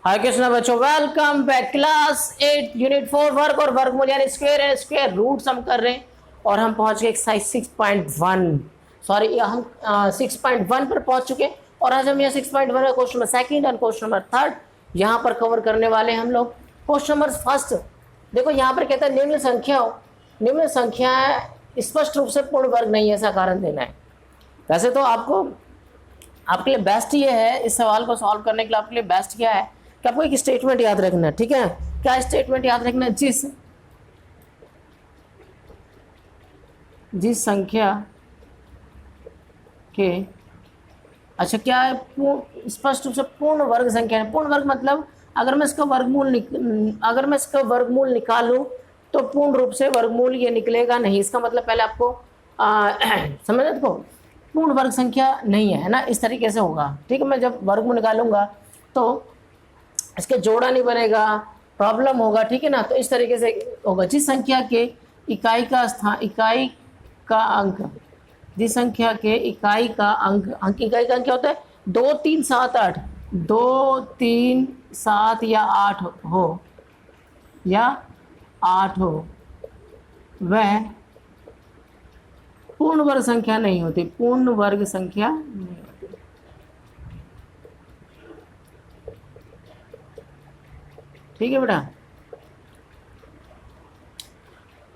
हाय कृष्णा बच्चों, welcome back. Class 8 unit 4 वर्ग और वर्गमूल यानी स्क्वायर एंड स्क्वायर रूट्स हम कर रहे हैं और हम पहुंच गए एक्सरसाइज 6.1। सॉरी, हम 6.1 पर पहुंच चुके हैं और आज हम यहाँ 6.1 का क्वेश्चन नंबर सेकंड और क्वेश्चन नंबर थर्ड यहाँ पर कवर करने वाले हैं हम लोग। क्वेश्चन नंबर फर्स्ट देखो, यहाँ पर कहता है निम्न संख्या स्पष्ट रूप से पूर्ण वर्ग नहीं है, ऐसा कारण देना है। वैसे तो आपके लिए बेस्ट ये है, इस सवाल को सॉल्व करने के लिए आपके लिए बेस्ट क्या है कि आपको एक स्टेटमेंट याद रखना है। ठीक है, क्या स्टेटमेंट याद रखना है? जिस संख्या के अच्छा क्या है, स्पष्ट रूप से पूर्ण वर्ग संख्या है। पूर्ण वर्ग मतलब अगर मैं इसका वर्गमूल निकालूं तो पूर्ण रूप से वर्गमूल ये निकलेगा नहीं। इसका मतलब पहले आपको समझ को पूर्ण वर्ग संख्या नहीं है ना, इस तरीके से होगा। ठीक है, मैं जब वर्गमूल निकालूंगा तो इसके जोड़ा नहीं बनेगा, प्रॉब्लम होगा। ठीक है ना, तो इस तरीके से होगा। जिस संख्या के इकाई का अंक जिस संख्या के इकाई का अंक इकाई का अंक क्या होता है? 2 3 7 8 2 3 7 या 8 हो वह पूर्ण वर्ग संख्या नहीं होती। पूर्ण वर्ग संख्या नहीं होती। ठीक है बेटा,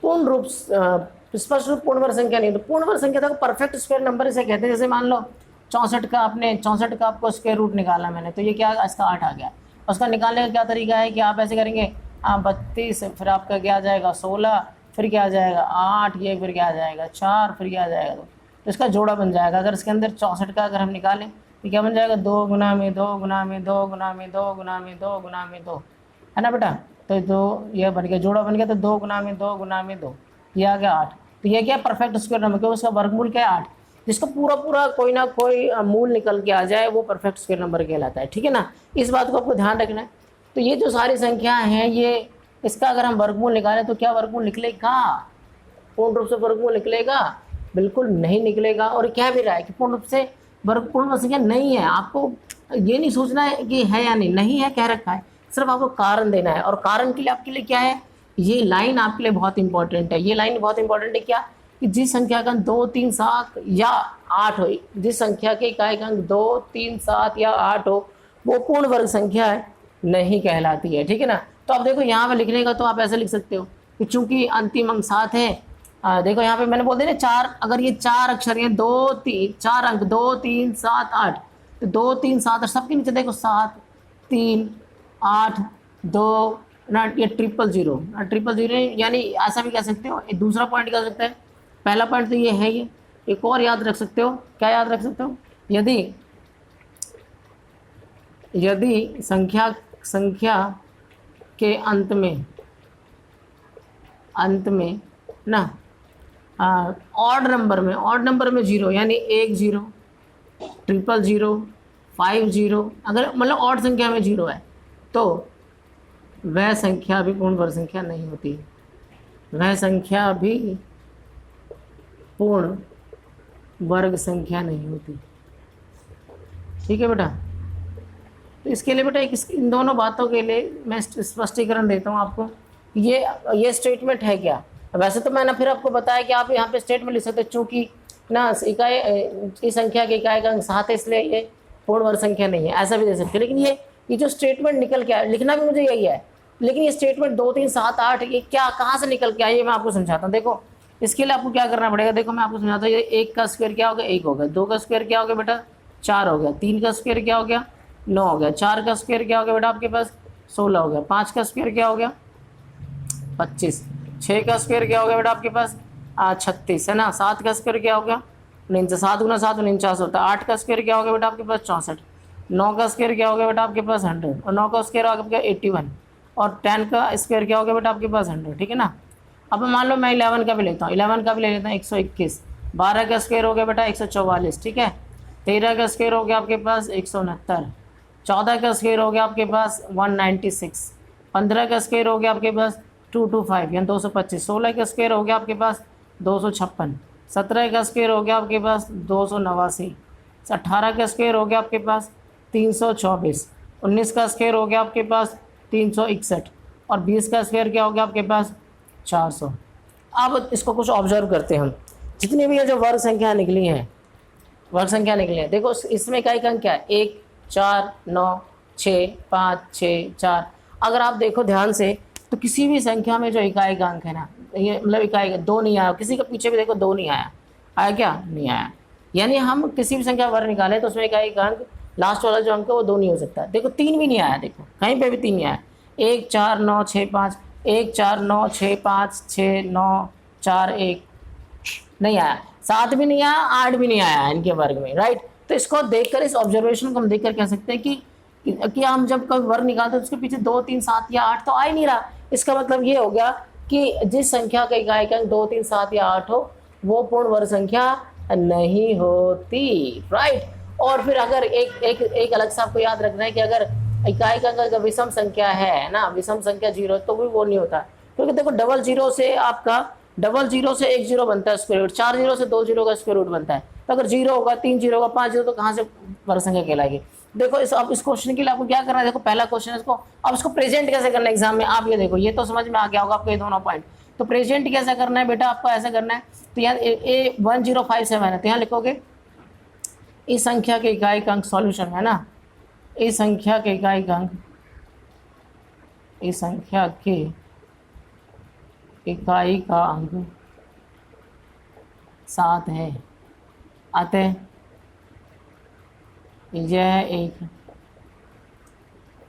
पूर्ण रूप स्पष्ट रूप पूर्ण वर्ग संख्या नहीं। तो पूर्ण वर्ग संख्या तो परफेक्ट स्क्वायर नंबर इसे कहते हैं। जैसे मान लो 64 का आपको स्क्वायर रूट निकाला मैंने, तो ये क्या इसका 8 आ गया। उसका निकालने का क्या तरीका है कि आप ऐसे करेंगे 32, फिर आपका क्या आ जाएगा 16, फिर क्या आ जाएगा 8, ये फिर क्या आ जाएगा 4, फिर क्या आ जाएगा 2। तो इसका जोड़ा बन जाएगा। अगर इसके अंदर 64 का अगर हम निकालें तो क्या बन जाएगा 2 गुना में 2 गुना में 2 गुना में 2 गुना में 2 गुना में 2, है ना बेटा। तो 2 ये बन गया, जोड़ा बन गया। तो 2 गुना में 2 गुना में 2, ये आ गया 8। तो ये क्या परफेक्ट स्क्वायर नंबर, क्योंकि उसका वर्गमूल क्या है 8। जिसको पूरा कोई ना कोई मूल निकल के आ जाए वो परफेक्ट स्क्वायर नंबर कहलाता है। ठीक है ना, इस बात को आपको ध्यान रखना है। तो ये जो सारी संख्याएं हैं, ये इसका अगर हम वर्गमूल निकालें तो क्या वर्गमूल निकलेगा? पूर्ण रूप से वर्गमूल निकलेगा? बिल्कुल नहीं निकलेगा। और क्या भी रहा है कि पूर्ण रूप से पूर्ण संख्या नहीं है। आपको ये नहीं सोचना है कि है या नहीं है, कह रखा है, सिर्फ आपको कारण देना है। और कारण के लिए आपके लिए क्या है, ये लाइन आपके लिए बहुत इंपॉर्टेंट है। ये लाइन बहुत इंपॉर्टेंट है क्या, कि जिस संख्या का 2 3 7 या 8 हो, जिस संख्या के इकाई का अंक 2 3 7 या 8 हो, वो पूर्ण वर्ग संख्या नहीं कहलाती है। ठीक है ना। तो अब देखो यहाँ पे लिखने का तो आप ऐसे लिख सकते हो कि चूंकि अंतिम अंक 7 है, देखो यहाँ पे मैंने बोल दिया ना 4, अगर ये 4 अक्षर हैं, 2 3 4 अंक 2 3 7 8, तो 2 3 7 और सबके नीचे देखो 7 3 8 2 ना, ये 000 यानी ऐसा भी कह सकते हो। एक दूसरा पॉइंट कह सकते हैं। पहला पॉइंट तो ये है, ये एक और याद रख सकते हो। क्या याद रख सकते हो? यदि संख्या के अंत में ना ऑड नंबर में 0 यानी 1 0 000 5 0, अगर मतलब ऑड संख्या में 0 है तो वह संख्या भी पूर्ण वर्ग संख्या नहीं होती। वह संख्या भी पूर्ण वर्ग संख्या नहीं होती। ठीक है बेटा। तो इसके लिए बेटा इन दोनों बातों के लिए मैं स्पष्टीकरण देता हूँ आपको। ये स्टेटमेंट है क्या। वैसे तो मैंने फिर आपको बताया कि आप यहाँ पे स्टेटमेंट लिख सकते, चूँकि ना इकाई की संख्या के इकाई का अंक 7 है, इसलिए ये पूर्ण वर्ग संख्या नहीं है, ऐसा भी दे सकते। लेकिन ये जो स्टेटमेंट निकल के आया, लिखना भी मुझे यही है, लेकिन ये स्टेटमेंट 2 3 7 8 ये क्या कहाँ से निकल के आया, ये मैं आपको समझाता हूँ। देखो इसके लिए आपको क्या करना पड़ेगा। देखो मैं आपको समझाता हूँ। ये 1 का स्क्वायर क्या हो गया 1 हो गया, 2 का स्क्वायर क्या हो गया बेटा 4 हो गया, 3 का स्क्वायर क्या हो गया 9 हो गया, 4 का स्क्वायर क्या हो गया बेटा आपके पास 16 हो गया, 5 का स्क्वायर क्या हो गया 25, 6 का स्क्वायर क्या हो गया बेटा आपके पास 36, है ना। 7 का स्क्वायर क्या हो गया 49, 7 गुना 7 49 होता है। 8 का स्क्वायर क्या हो गया बेटा आपके पास 64, 9 का स्क्वायर क्या हो गया बेटा आपके पास 100, और 9 का स्क्वायर आ गया 81, और 10 का स्क्वायर क्या हो गया बेटा आपके पास 100। ठीक है ना। अब मान लो मैं 11 का भी लेता हूँ, 11 का भी ले लेता हूँ 121, 12 का स्क्वायर हो गया बेटा 144, ठीक है। 13 का स्क्वायर हो गया आपके पास 169, 14 का स्क्वायर हो गया आपके पास 196, 15 का स्क्वायर हो गया आपके पास 225 यानी 225, 16 का स्क्वायर हो गया आपके पास 256, 17 का स्क्वायर हो गया आपके पास 289, 18 का स्क्वायर हो गया आपके पास 324, 19 का स्क्वायर हो गया आपके पास 361 और 20 का स्क्वायर क्या हो गया आपके पास 400। अब इसको कुछ ऑब्जर्व करते हैं हम, जितनी भी ये जो वर्ग संख्या निकली है, वर्ग संख्या निकली है, देखो इसमें इकाई अंक क्या है 1 4 9 6 5 6 4। अगर आप देखो ध्यान से तो किसी भी संख्या में जो इकाई का अंक है ना, ये मतलब इकाई 2 नहीं आया, किसी के पीछे भी देखो 2 नहीं आया, आया क्या नहीं आया। यानी हम किसी भी संख्या वर्ग निकालें तो उसमें इकाई का अंक लास्ट वाला जो अंक है वो 2 नहीं हो सकता। देखो 3 भी नहीं आया, देखो कहीं पे भी 3 नहीं आया। 1 4 9 6 5, 1 4 9 6 5 6 9 4 1 नहीं आया, 7 भी नहीं आया, 8 भी नहीं आया इनके वर्ग में, राइट। तो इसको देखकर, इस ऑब्जर्वेशन को हम देखकर कह सकते हैं कि हम जब कभी वर्ग निकालते हैं उसके पीछे 2 3 7 या 8 तो आ ही नहीं रहा। इसका मतलब ये हो गया कि जिस संख्या का इकाई का अंक 2 3 7 या 8 हो वो पूर्ण वर्ग संख्या नहीं होती, राइट। और फिर अगर एक अलग से आपको याद रखना है कि अगर इकाई का अंक विषम संख्या है ना, विषम संख्या 0 तो भी वो नहीं होता, क्योंकि देखो डबल जीरो से आपका एक जीरो बनता है स्क्वायर रूट, 4 जीरो से 2 जीरो का स्क्वायर रूट बनता है। तो अगर 0 होगा 3 जीरो होगा 5 जीरो तो कहाँ से वर्ग संख्या कहलाएगी। देखो अब इस क्वेश्चन के लिए आपको क्या करना है, देखो पहला क्वेश्चन है इसको, अब इसको प्रेजेंट कैसे करना है एग्जाम में, आप ये देखो, ये तो समझ में आ गया होगा आपको ये दोनों पॉइंट। तो प्रेजेंट कैसे करना है बेटा, आपको ऐसा करना है, तो यहाँ A1057 है तो यहाँ लिखोगे इस संख्या के इकाई का अंक, सॉल्यूशन है ना, इस संख्या के इकाई का अंक, इस संख्या के इकाई का अंक 7 है, अतः यह एक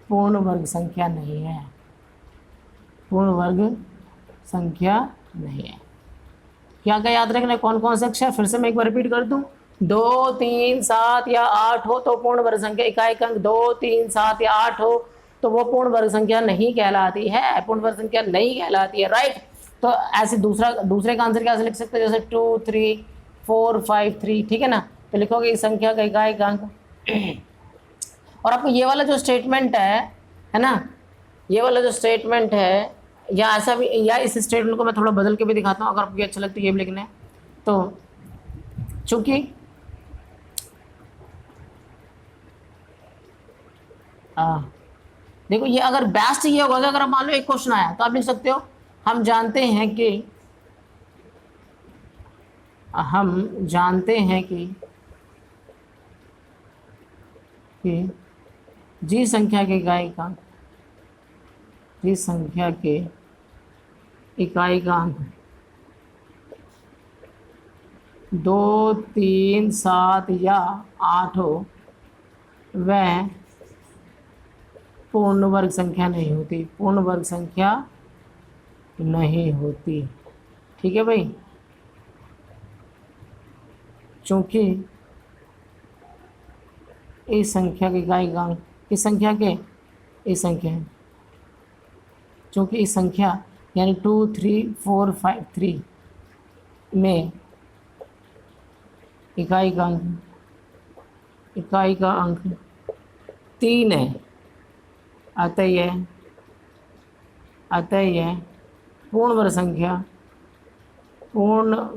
पूर्ण वर्ग संख्या नहीं है, पूर्ण वर्ग संख्या नहीं है। क्या क्या याद रखना है, कौन कौन से अक्षर, फिर से मैं एक बार रिपीट कर दूं, 2 3 7 या 8 हो तो पूर्ण वर्ग संख्या, इकाई का अंक 2 3 7 या 8 हो तो वो पूर्ण वर्ग संख्या नहीं कहलाती है, पूर्ण वर्ग संख्या नहीं कहलाती है, राइट। तो ऐसे दूसरे का आंसर कैसे लिख सकते हैं, जैसे 2 3 4 5 3, ठीक है ना। तो लिखोगे इस संख्या का इकाई का अंक और आपको ये वाला जो स्टेटमेंट है ना, ये वाला जो स्टेटमेंट है, या ऐसा भी, या इस स्टेटमेंट को मैं थोड़ा बदल के भी दिखाता हूँ, अगर आपको अच्छा लगता है ये भी लिखना है। तो चूंकि देखो ये अगर बेस्ट ये होगा, अगर मान लो एक क्वेश्चन आया तो आप लिख सकते हो, हम जानते हैं कि जिस संख्या के इकाई का अंक 2 3 7 या 8 हो वह पूर्ण वर्ग संख्या नहीं होती, पूर्ण वर्ग संख्या नहीं होती, ठीक है भाई। चूंकि इस संख्या के इकाई का अंक, इस संख्या के, इस संख्या, चूंकि इस संख्या यानी 2 3 4 5 3 में इकाई का अंक 3 है, अतः यह पूर्ण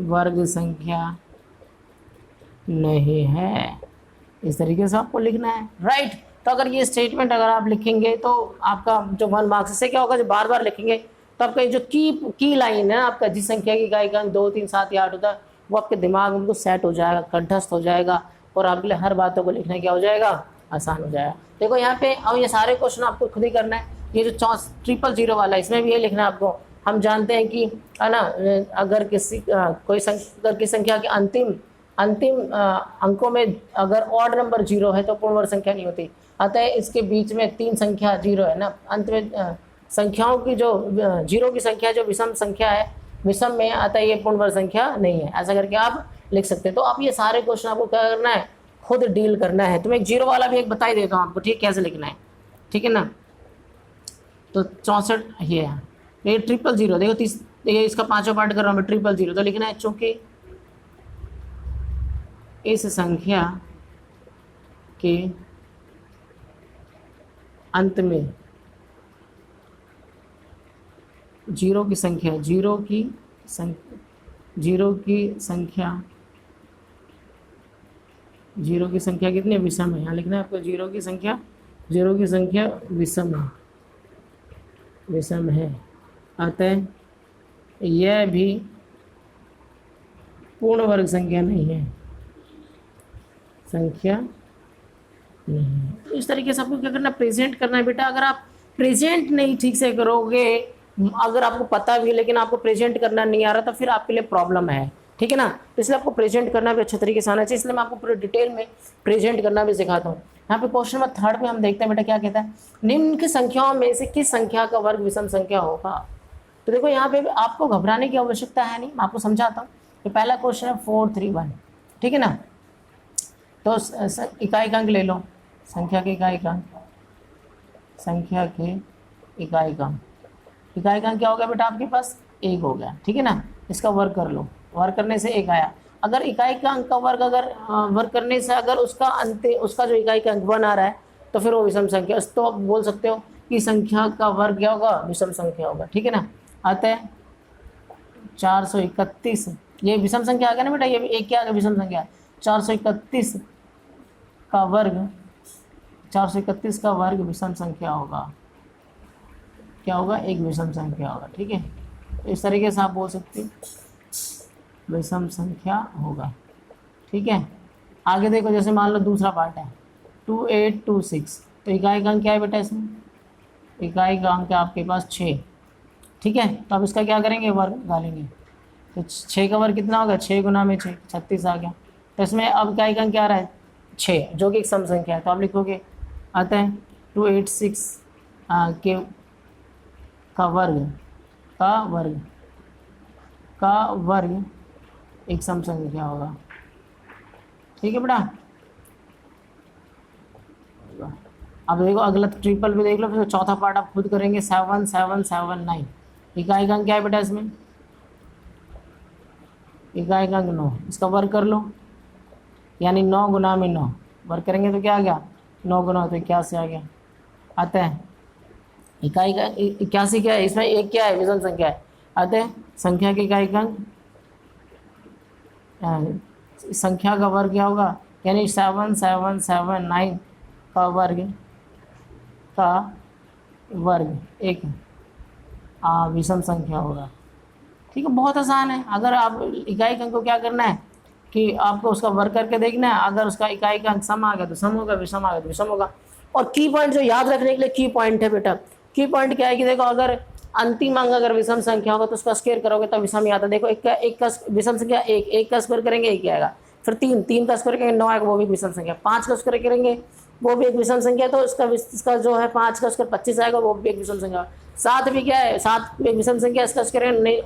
वर्ग संख्या नहीं है। इस तरीके से आपको लिखना है, राइट। तो अगर ये स्टेटमेंट अगर आप लिखेंगे तो आपका जो 1 मार्क्स से क्या होगा, जब बार बार लिखेंगे तो आपका जो की लाइन है आपका, जिस संख्या की इकाई का अंक 2 3 7 या 8 होता है वो आपके दिमाग में सेट हो जाएगा, कंठस्थ हो जाएगा और आपके लिए हर बातों को लिखना क्या हो जाएगा, आसान हो जाएगा। देखो यहाँ पे अब ये सारे क्वेश्चन आपको खुद ही करना है। ये जो 000 वाला है इसमें भी ये लिखना है आपको, हम जानते हैं कि है ना, अगर कोई संख्या के अंतिम अंकों में अगर ऑड नंबर 0 है तो पूर्ण वर्ग संख्या नहीं होती, अतः इसके बीच में 3 संख्या 0 है ना, अंत में संख्याओं की जो 0 की संख्या जो विषम संख्या है, विषम में, अतः ये पूर्ण वर्ग संख्या नहीं है, ऐसा करके आप लिख सकते हैं। तो आप ये सारे क्वेश्चन आपको क्या करना है, खुद डील करना है। तो मैं एक 0 वाला भी एक बता ही देता हूँ आपको, ठीक कैसे लिखना है, ठीक है ना। तो 64 ये है, ये 000, देखो ये इसका 5वां पार्ट कर रहा हूँ मैं, 000 तो लिखना है, चूँकि इस संख्या के अंत में 0 की संख्या कितनी विषम है, यहाँ लिखना है आपको 0 की संख्या जीरो की संख्या विषम है, अतः यह भी पूर्ण वर्ग संख्या नहीं है, इस तरीके से आपको क्या करना है, प्रेजेंट करना है बेटा। अगर आप प्रेजेंट नहीं ठीक से करोगे, अगर आपको पता भी है लेकिन आपको प्रेजेंट करना नहीं आ रहा, तो फिर आपके लिए प्रॉब्लम है, ठीक है ना। तो इसलिए आपको प्रेजेंट करना भी अच्छे तरीके से आना चाहिए, इसलिए मैं आपको पूरे डिटेल में प्रेजेंट करना भी सिखाता हूँ। यहाँ पे क्वेश्चन नंबर 3 में हम देखते हैं बेटा क्या कहता है, निम्न की संख्याओं में से किस संख्या का वर्ग विषम संख्या होगा। तो देखो यहाँ पे आपको घबराने की आवश्यकता है नहीं, मैं आपको समझाता हूँ। तो पहला क्वेश्चन है 4 3 1, ठीक है ना। तो इकाई अंक ले लो, संख्या के इकाई अंक, संख्या के इकाई अंक, इकाई अंक क्या हो गया बेटा आपके पास 1 हो गया, ठीक है ना। इसका वर्ग कर लो, वर्ग करने से 1 आया। अगर इकाई का अंक का वर्ग अगर वर्ग करने से अगर उसका जो इकाई का अंक 1 आ रहा है तो फिर वो विषम संख्या, तो आप बोल सकते हो कि संख्या का वर्ग क्या होगा, विषम संख्या होगा, ठीक है ना। अतः 431, ये विषम संख्या आ गया ना बेटा, ये एक क्या आ गया विषम संख्या, 431 का वर्ग, 431 का वर्ग विषम संख्या होगा, क्या होगा, एक विषम संख्या होगा, ठीक है। तो इस तरीके से आप बोल सकते हो विषम संख्या होगा, ठीक है। आगे देखो, जैसे मान लो दूसरा पार्ट है 2826, तो इकाई का अंक क्या है बेटा, इसमें इकाई का अंक है आपके पास 6, ठीक है। तो अब इसका क्या करेंगे, वर्ग डालेंगे, तो 6 का वर्ग कितना होगा, 6 गुना में 6 36 आ गया। तो इसमें अब इकाई का अंक क्या आ रहा है 6, जो कि एक सम संख्या है, तो आप लिखोगे अतः 286 के का वर्ग एक सम संख्या होगा, ठीक है बेटा। अब देखो अगला ट्रिपल भी देख लो, फिर चौथा पार्ट आप खुद करेंगे, 7779, इकाई का अंक क्या है बेटा, इसमें इकाई का अंक 9, इसका वर्ग कर लो, यानी 9 गुना में 9, वर्ग करेंगे तो क्या आ गया, 9 गुना तो 81 आ गया। अतः इकाई का 81 क्या है, इसमें एक क्या है, विषम संख्या है, अतः संख्या के इकाई का अंक, संख्या का वर्ग क्या होगा, यानी 7779 का वर्ग एक विषम संख्या होगा, ठीक है। बहुत आसान है। अगर आप इकाई का अंक को क्या करना है कि आपको उसका वर्ग करके देखना है, अगर उसका इकाई का अंक सम आ गया तो सम होगा, विषम आ गया तो विषम होगा। और की पॉइंट जो याद रखने के लिए की पॉइंट है बेटा, की पॉइंट क्या है कि देखो अगर अंतिम अंक अगर विषम संख्या होगा तो उसका स्क्वायर करोगे तो विषम ही आता है। देखो एक का विषम संख्या एक का स्क्वायर करेंगे एक ही आएगा, फिर 3 का स्क्वायर करेंगे 9 आएगा, वो भी विषम संख्या, 5 का स्क्वायर करेंगे वो भी एक विषम संख्या, तो इसका जो है 5 का स्क्वायर 25 आएगा, वो भी एक विषम संख्या। 7 भी क्या है, 7 एक विषम संख्या, इसका स्क्वायर नहीं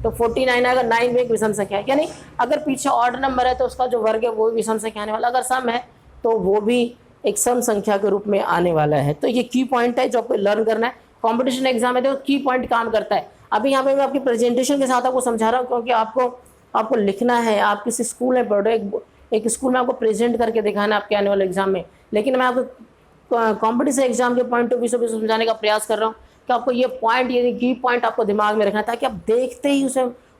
तो 49 आएगा, 9 भी एक विषम संख्या है। यानी अगर पीछे ऑड नंबर है तो उसका जो वर्ग है वो भी विषम संख्या आने वाला, अगर सम है तो वो भी एक सम संख्या के रूप में आने वाला है। तो ये की पॉइंट है जो आपको लर्न करना है। कॉम्पिटिशन एग्जाम है तो की पॉइंट काम करता है। अभी यहाँ पे मैं आपकी प्रेजेंटेशन के साथ आपको समझा रहा हूँ, क्योंकि आपको लिखना है, आप किसी स्कूल में पढ़ रहे हो, एक स्कूल में आपको प्रेजेंट करके दिखाना है आपके आने वाले एग्जाम में, लेकिन मैं आपको कॉम्पिटिशन एग्जाम के पॉइंट ऑफ व्यू से समझाने का प्रयास कर रहा हूँ कि आपको ये पॉइंट, ये की पॉइंट आपको दिमाग में रखना है, ताकि आप देखते ही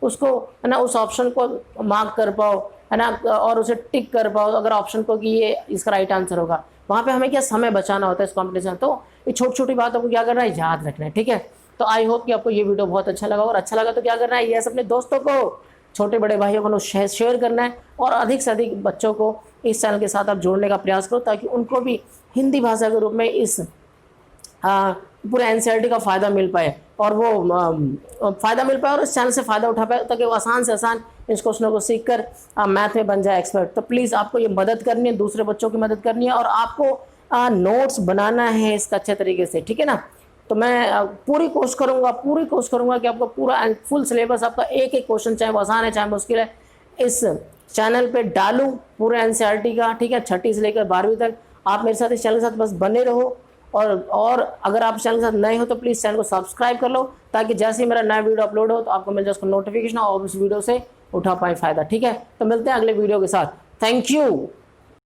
उसको है ना, उस ऑप्शन को मार्क कर पाओ, है ना, और उसे टिक कर पाओ अगर ऑप्शन को कि ये इसका राइट आंसर होगा। वहाँ पे हमें क्या समय बचाना होता है इस कॉम्पिटिशन, तो ये छोटी छोटी बातों को क्या करना है, याद रखना है, ठीक है। तो आई होप कि आपको ये वीडियो बहुत अच्छा लगा, और अच्छा लगा तो क्या करना है, ये अपने दोस्तों को, छोटे बड़े भाइयों को शेयर करना है, और अधिक से अधिक बच्चों को इस चैनल के साथ आप जोड़ने का प्रयास करो, ताकि उनको भी हिंदी भाषा के रूप में इस पूरे एनसीईआरटी का फ़ायदा मिल पाए, और वो फ़ायदा मिल पाए और इस चैनल से फ़ायदा उठा पाए, ताकि वो आसान से आसान इन क्वेश्चनों को सीख कर मैथ में बन जाए एक्सपर्ट। तो प्लीज़ आपको ये मदद करनी है, दूसरे बच्चों की मदद करनी है, और आपको नोट्स बनाना है इसका अच्छे तरीके से, ठीक है ना। तो मैं पूरी कोशिश करूँगा कि आपको पूरा फुल सिलेबस, आपका एक एक क्वेश्चन, चाहे वो आसान है चाहे मुश्किल है, इस चैनल पे डालूँ पूरे एनसीईआरटी का, ठीक है, 6ठी से लेकर 12वीं तक। आप मेरे साथ इस चैनल के साथ बस बने रहो, और अगर आप चैनल के साथ नए हो तो प्लीज़ चैनल को सब्सक्राइब कर लो, ताकि जैसे ही मेरा नया वीडियो अपलोड हो तो आपको मिल जाए उसका नोटिफिकेशन, और उस वीडियो से उठा पाए फ़ायदा, ठीक है। तो मिलते हैं अगले वीडियो के साथ। Thank you.